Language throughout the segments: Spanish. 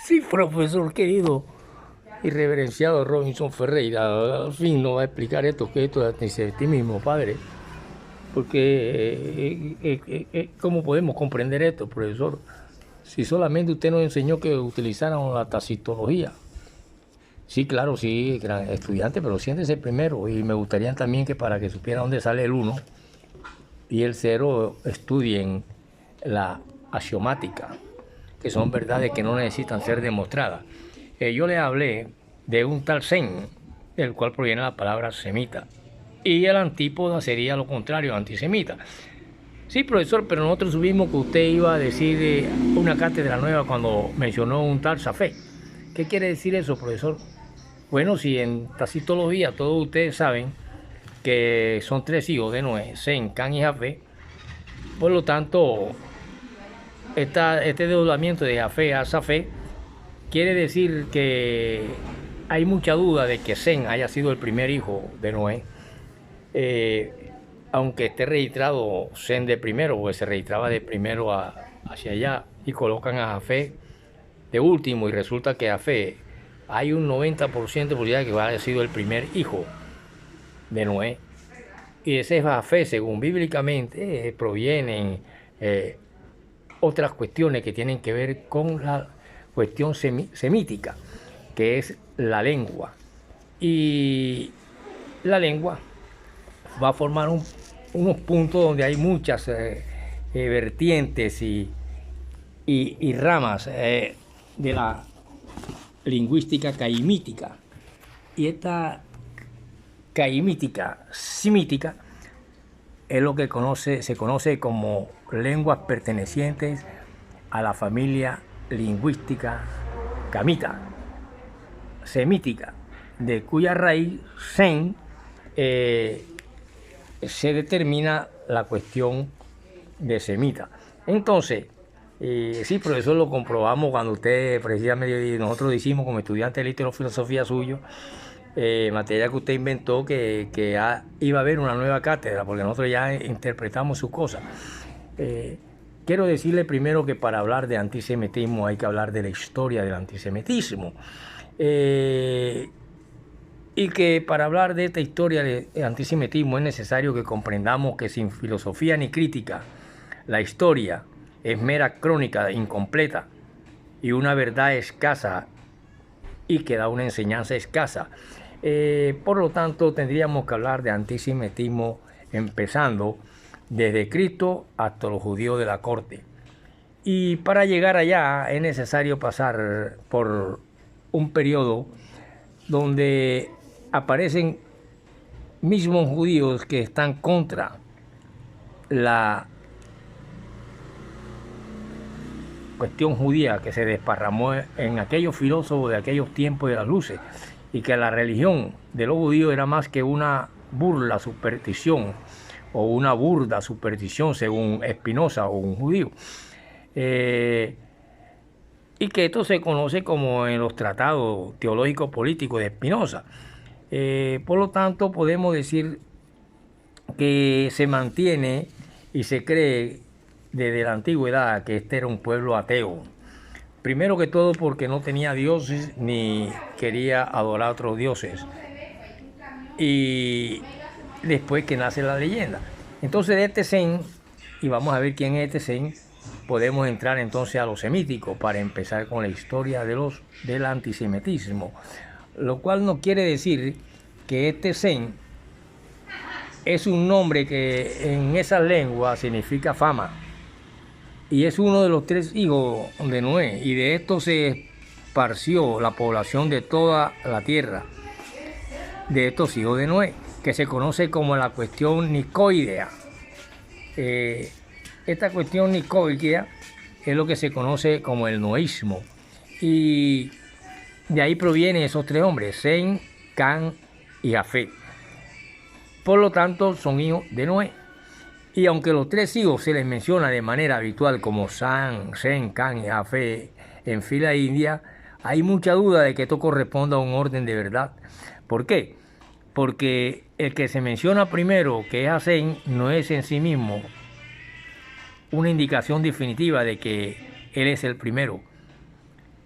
Sí, profesor querido y reverenciado Robinson Ferreira, al fin nos va a explicar esto, que esto es antisemitismo, padre. Porque, ¿cómo podemos comprender esto, profesor? Si solamente usted nos enseñó que utilizáramos la tacitología. Sí, claro, sí, gran estudiante, pero siéntese primero. Y me gustaría también que para que supiera dónde sale el 1 y el 0 estudien la axiomática, que son verdades que no necesitan ser demostradas. Yo le hablé de un tal Zen, del cual proviene la palabra semita, y el antípoda sería lo contrario, antisemita. Sí, profesor, pero nosotros supimos que usted iba a decir una cátedra nueva cuando mencionó un tal Safé. ¿Qué quiere decir eso, profesor? Bueno, si en tacitología todos ustedes saben que son 3 hijos de Noé, Sem, Can y Jafé, por lo tanto, este desdoblamiento de Jafé a Safé quiere decir que hay mucha duda de que Sem haya sido el primer hijo de Noé, aunque esté registrado Sem de primero, porque se registraba de primero hacia allá, y colocan a Jafé de último, y resulta que Jafé hay un 90% de posibilidad de que haya sido el primer hijo de Noé. Y ese Jafé, según bíblicamente, provienen otras cuestiones que tienen que ver con la cuestión semítica, que es la lengua. Y la lengua va a formar unos puntos donde hay muchas vertientes y ramas de la lingüística caimítica. Y esta caimítica, semítica, es lo que se conoce como lenguas pertenecientes a la familia lingüística camita, semítica, de cuya raíz sen se determina la cuestión de semita. Entonces, sí, profesor, lo comprobamos cuando usted, precisamente, nosotros hicimos como estudiante de filosofía suyo, materia que usted inventó, que iba a haber una nueva cátedra, porque nosotros ya interpretamos sus cosas. Quiero decirle primero que para hablar de antisemitismo hay que hablar de la historia del antisemitismo. Y que para hablar de esta historia de antisemitismo es necesario que comprendamos que sin filosofía ni crítica, la historia es mera crónica incompleta y una verdad escasa y que da una enseñanza escasa. Por lo tanto, tendríamos que hablar de antisemitismo empezando desde Cristo hasta los judíos de la corte. Y para llegar allá es necesario pasar por un periodo donde aparecen mismos judíos que están contra la cuestión judía que se desparramó en aquellos filósofos de aquellos tiempos de las luces, y que la religión de los judíos era más que una burla superstición o una burda superstición según Spinoza o un judío, y que esto se conoce como en los tratados teológicos políticos de Spinoza. Por lo tanto, podemos decir que se mantiene y se cree desde la antigüedad que este era un pueblo ateo. Primero que todo porque no tenía dioses ni quería adorar a otros dioses. Y después que nace la leyenda. Entonces de este Zen, y vamos a ver quién es este Zen, podemos entrar entonces a lo semítico para empezar con la historia del antisemitismo. Lo cual no quiere decir que este Zen es un nombre que en esa lengua significa fama. Y es uno de los 3 hijos de Noé, y de esto se esparció la población de toda la tierra, de estos hijos de Noé, que se conoce como la cuestión nicoidea. Esta cuestión nicoidea es lo que se conoce como el noísmo, y de ahí provienen esos 3 hombres, Sem, Can y Jafet. Por lo tanto, son hijos de Noé. Y aunque los 3 hijos se les menciona de manera habitual como San, Sem, Can y Jafet en fila india, hay mucha duda de que esto corresponda a un orden de verdad. ¿Por qué? Porque el que se menciona primero, que es Sem, no es en sí mismo una indicación definitiva de que él es el primero.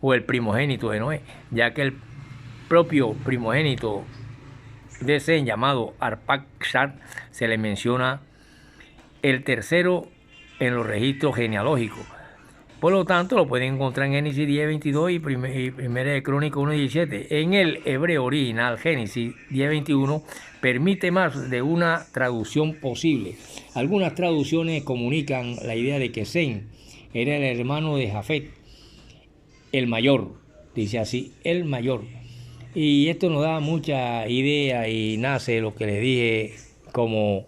o el primogénito de Noé, ya que el propio primogénito de Sem, llamado Arpachshad, se le menciona el tercero en los registros genealógicos. Por lo tanto, lo pueden encontrar en Génesis 10:22 y Primera de Crónicas 1:17. En el hebreo original, Génesis 10:21 permite más de una traducción posible. Algunas traducciones comunican la idea de que Sem era el hermano de Jafet, el mayor, dice así, el mayor. Y esto nos da mucha idea y nace lo que les dije como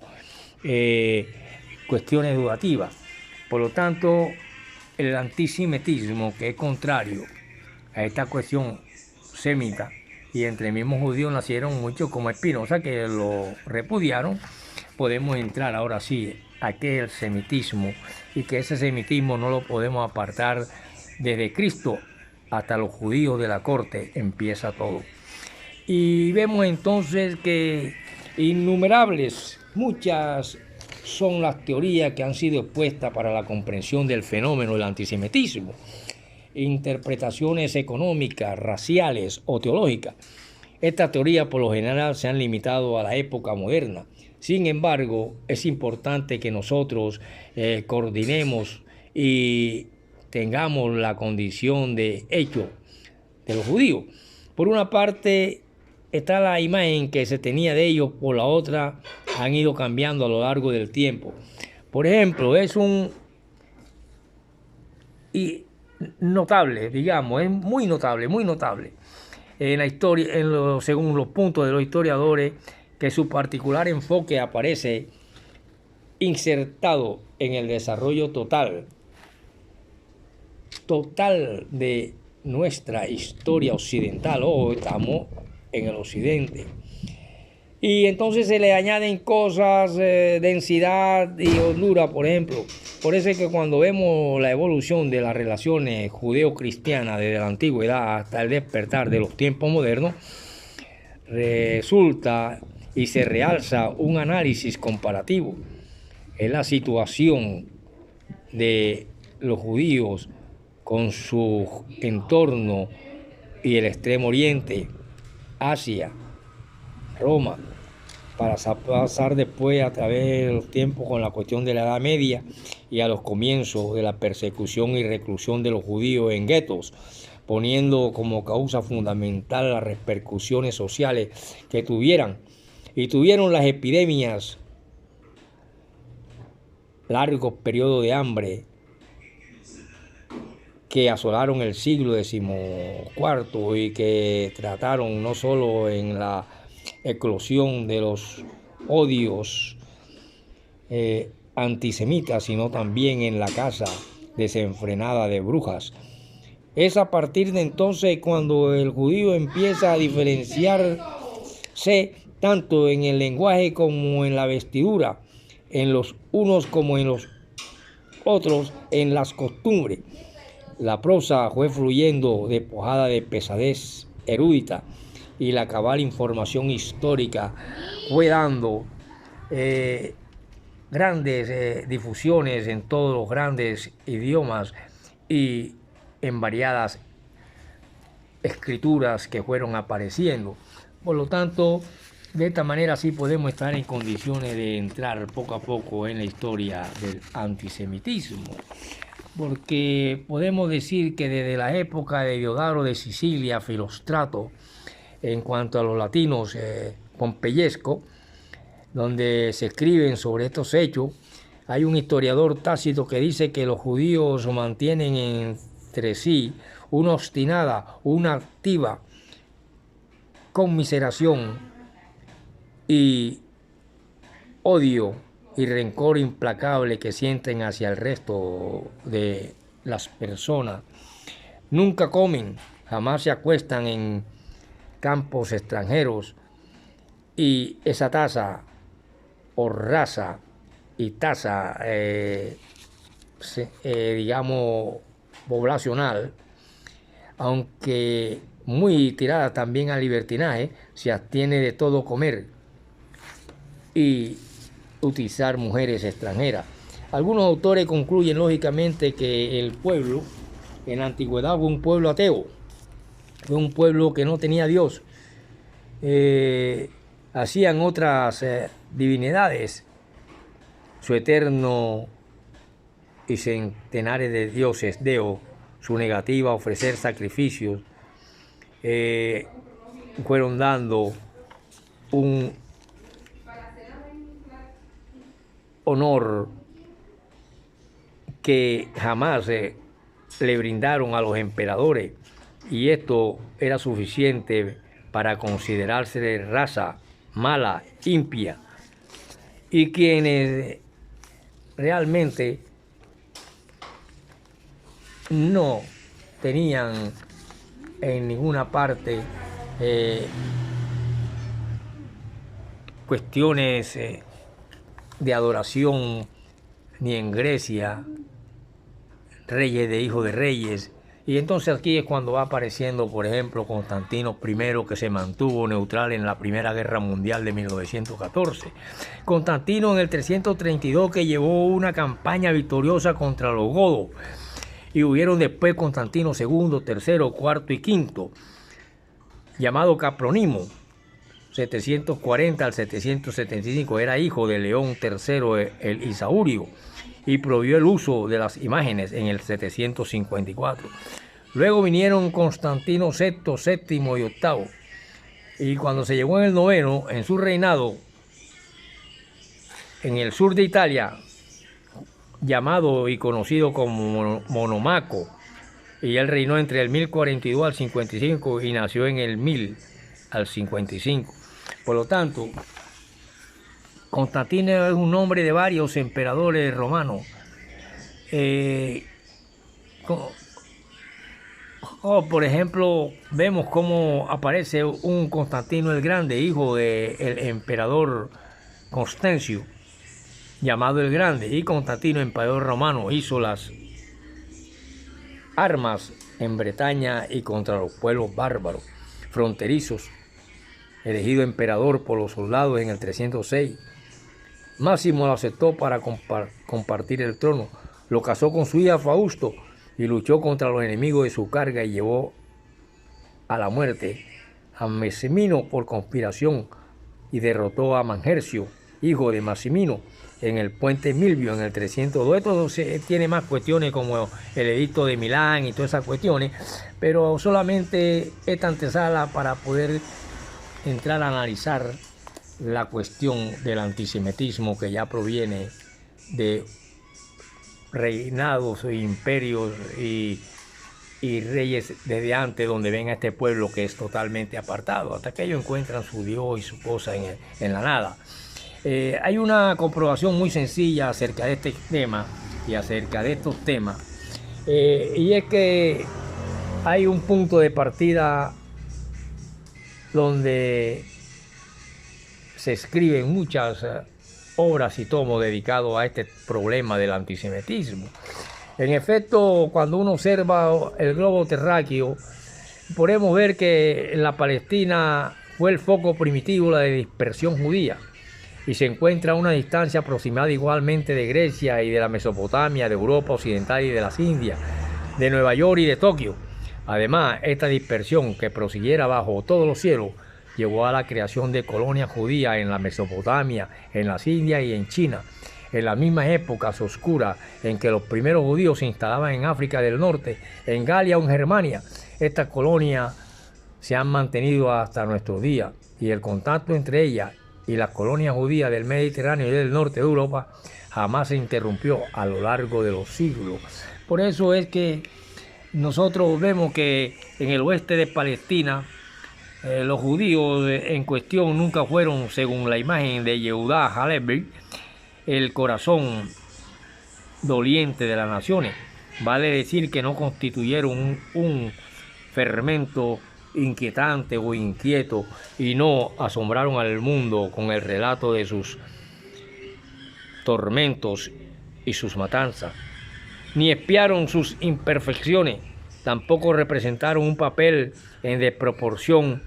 cuestiones educativas. Por lo tanto, el antisemitismo, que es contrario a esta cuestión semita, y entre mismos judíos nacieron muchos como Espinosa que lo repudiaron, podemos entrar ahora sí a qué es el semitismo, y que ese semitismo no lo podemos apartar desde Cristo hasta los judíos de la corte, empieza todo. Y vemos entonces que innumerables, muchas son las teorías que han sido expuestas para la comprensión del fenómeno del antisemitismo. Interpretaciones económicas, raciales o teológicas. Estas teorías por lo general se han limitado a la época moderna. Sin embargo, es importante que nosotros coordinemos y tengamos la condición de hecho de los judíos. Por una parte está la imagen que se tenía de ellos, por la otra han ido cambiando a lo largo del tiempo. Por ejemplo, es un notable, digamos, es muy notable en la historia, según los puntos de los historiadores, que su particular enfoque aparece insertado en el desarrollo total de nuestra historia occidental. Hoy estamos en el occidente. Y entonces se le añaden cosas, densidad y hondura, por ejemplo. Por eso es que cuando vemos la evolución de las relaciones judeo-cristianas desde la antigüedad hasta el despertar de los tiempos modernos, resulta y se realza un análisis comparativo en la situación de los judíos con su entorno y el Extremo Oriente, Asia, Roma, para pasar después a través de los tiempos con la cuestión de la Edad Media y a los comienzos de la persecución y reclusión de los judíos en guetos, poniendo como causa fundamental las repercusiones sociales que tuvieron las epidemias, largos periodos de hambre que asolaron el siglo XIV y que trataron no solo en la eclosión de los odios antisemitas, sino también en la caza desenfrenada de brujas. Es a partir de entonces cuando el judío empieza a diferenciarse tanto en el lenguaje como en la vestidura, en los unos como en los otros, en las costumbres. La prosa fue fluyendo despojada de pesadez erudita y la cabal información histórica fue dando grandes difusiones en todos los grandes idiomas y en variadas escrituras que fueron apareciendo. Por lo tanto, de esta manera sí podemos estar en condiciones de entrar poco a poco en la historia del antisemitismo, porque podemos decir que desde la época de Diodoro de Sicilia, Filostrato, en cuanto a los latinos, Pompeyesco, donde se escriben sobre estos hechos, hay un historiador Tácito que dice que los judíos mantienen entre sí una obstinada, una activa conmiseración y odio y rencor implacable que sienten hacia el resto de las personas. Nunca comen, jamás se acuestan en campos extranjeros, y esa tasa o raza y tasa, digamos, poblacional, aunque muy tirada también al libertinaje, se abstiene de todo comer y utilizar mujeres extranjeras. Algunos autores concluyen lógicamente que el pueblo en la antigüedad fue un pueblo ateo, fue un pueblo que no tenía Dios. Hacían otras divinidades, su eterno y centenares de dioses, Deo, su negativa a ofrecer sacrificios, fueron dando un honor que jamás le brindaron a los emperadores, y esto era suficiente para considerarse de raza mala, impía, y quienes realmente no tenían en ninguna parte cuestiones de adoración, ni en Grecia, reyes de hijos de reyes. Y entonces aquí es cuando va apareciendo, por ejemplo, Constantino I, que se mantuvo neutral en la Primera Guerra Mundial de 1914. Constantino en el 332, que llevó una campaña victoriosa contra los godos. Y hubieron después Constantino II, III, IV y V, llamado Capronimo, 740 al 775. Era hijo de León III el Isaurio, y prohibió el uso de las imágenes en el 754. Luego vinieron Constantino VI, VII y VIII. Y cuando se llegó en el noveno, en su reinado, en el sur de Italia, llamado y conocido como Monomaco, y él reinó entre el 1042 al 55 y nació en el 1000 al 55. Por lo tanto, Constantino es un nombre de varios emperadores romanos. Por ejemplo, vemos cómo aparece un Constantino el Grande, hijo del emperador Constancio, llamado el Grande, y Constantino, emperador romano, hizo las armas en Bretaña y contra los pueblos bárbaros fronterizos, elegido emperador por los soldados en el 306. Máximo lo aceptó para compartir el trono, lo casó con su hija Fausto y luchó contra los enemigos de su carga y llevó a la muerte a Maximino por conspiración, y derrotó a Mangercio, hijo de Maximino, en el puente Milvio en el 302. Esto tiene más cuestiones como el edicto de Milán y todas esas cuestiones, pero solamente esta antesala para poder entrar a analizar la cuestión del antisemitismo, que ya proviene de reinados, imperios y reyes desde antes, donde ven a este pueblo que es totalmente apartado, hasta que ellos encuentran su Dios y su cosa en la nada. Hay una comprobación muy sencilla acerca de este tema y acerca de estos temas, y es que hay un punto de partida donde se escriben muchas obras y tomos dedicados a este problema del antisemitismo. En efecto, cuando uno observa el globo terráqueo, podemos ver que en la Palestina fue el foco primitivo de dispersión judía, y se encuentra a una distancia aproximada igualmente de Grecia y de la Mesopotamia, de Europa Occidental y de las Indias, de Nueva York y de Tokio. Además, esta dispersión, que prosiguiera bajo todos los cielos, llevó a la creación de colonias judías en la Mesopotamia, en las Indias y en China. En las mismas épocas oscuras en que los primeros judíos se instalaban en África del Norte, en Galia o en Germania, estas colonias se han mantenido hasta nuestros días, y el contacto entre ellas y las colonias judías del Mediterráneo y del norte de Europa jamás se interrumpió a lo largo de los siglos. Por eso es que nosotros vemos que en el oeste de Palestina, los judíos en cuestión nunca fueron, según la imagen de Yehuda Halevi, el corazón doliente de las naciones. Vale decir que no constituyeron un fermento inquietante o inquieto, y no asombraron al mundo con el relato de sus tormentos y sus matanzas, ni espiaron sus imperfecciones, tampoco representaron un papel en desproporción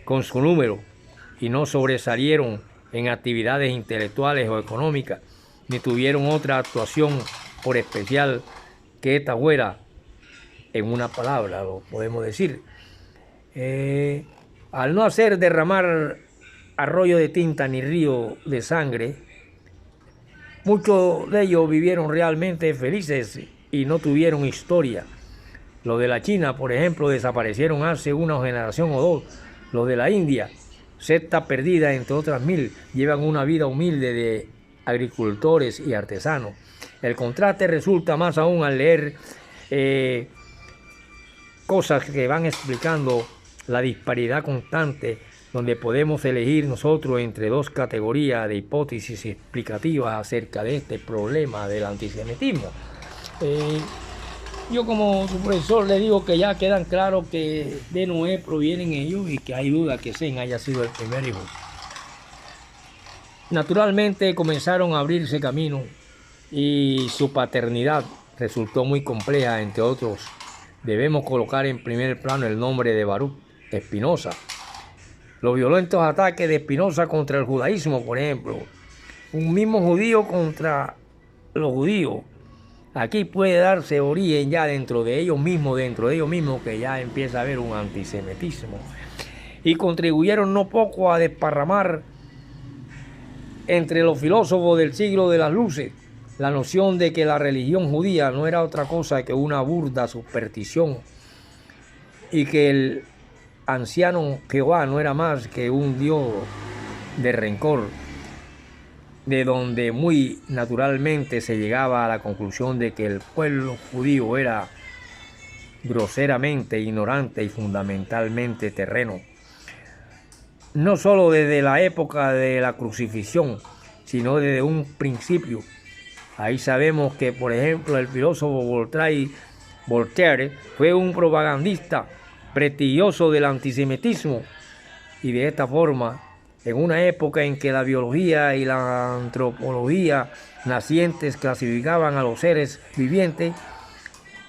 con su número, y no sobresalieron en actividades intelectuales o económicas, ni tuvieron otra actuación por especial que esta fuera en una palabra, lo podemos decir. Al no hacer derramar arroyo de tinta ni río de sangre, muchos de ellos vivieron realmente felices y no tuvieron historia. Los de la China, por ejemplo, desaparecieron hace una generación o dos. Los de la India, secta perdida entre otras mil, llevan una vida humilde de agricultores y artesanos. El contraste resulta más aún al leer cosas que van explicando la disparidad constante, donde podemos elegir nosotros entre dos categorías de hipótesis explicativas acerca de este problema del antisemitismo. Yo como su profesor le digo que ya quedan claros que de Noé provienen ellos y que hay duda que Sem haya sido el primer hijo. Naturalmente comenzaron a abrirse camino y su paternidad resultó muy compleja. Entre otros, debemos colocar en primer plano el nombre de Baruch Spinoza. Los violentos ataques de Spinoza contra el judaísmo, por ejemplo, un mismo judío contra los judíos. Aquí puede darse origen ya dentro de ellos mismos, que ya empieza a haber un antisemitismo. Y contribuyeron no poco a desparramar entre los filósofos del siglo de las luces la noción de que la religión judía no era otra cosa que una burda superstición y que el anciano Jehová no era más que un Dios de rencor, de donde muy naturalmente se llegaba a la conclusión de que el pueblo judío era groseramente ignorante y fundamentalmente terreno. No solo desde la época de la crucifixión, sino desde un principio. Ahí sabemos que, por ejemplo, el filósofo Voltaire fue un propagandista prestigioso del antisemitismo, y de esta forma, en una época en que la biología y la antropología nacientes clasificaban a los seres vivientes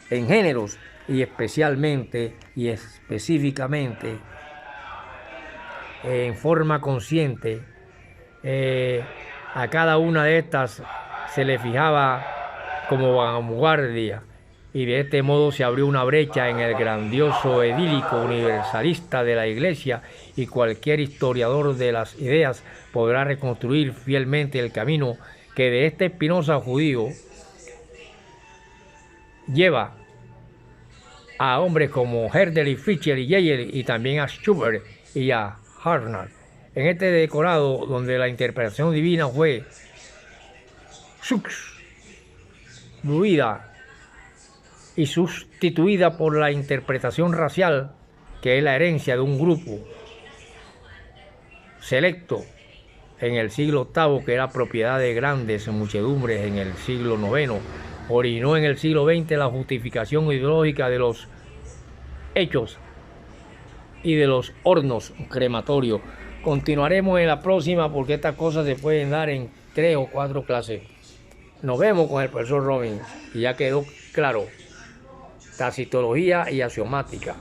en géneros y especialmente y específicamente en forma consciente, a cada una de estas se le fijaba como vanguardia, y de este modo se abrió una brecha en el grandioso edílico universalista de la Iglesia, y cualquier historiador de las ideas podrá reconstruir fielmente el camino que de este Spinoza judío lleva a hombres como Herder, Fischer y Yeyer, y también a Schubert y a Hartmann. En este decorado donde la interpretación divina fue substituida y sustituida por la interpretación racial, que es la herencia de un grupo selecto en el siglo VIII, que era propiedad de grandes muchedumbres en el siglo IX, originó en el siglo XX la justificación ideológica de los hechos y de los hornos crematorios. Continuaremos en la próxima, porque estas cosas se pueden dar en 3 o 4 clases. Nos vemos con el profesor Robbins, y ya quedó claro: tacitología y axiomática.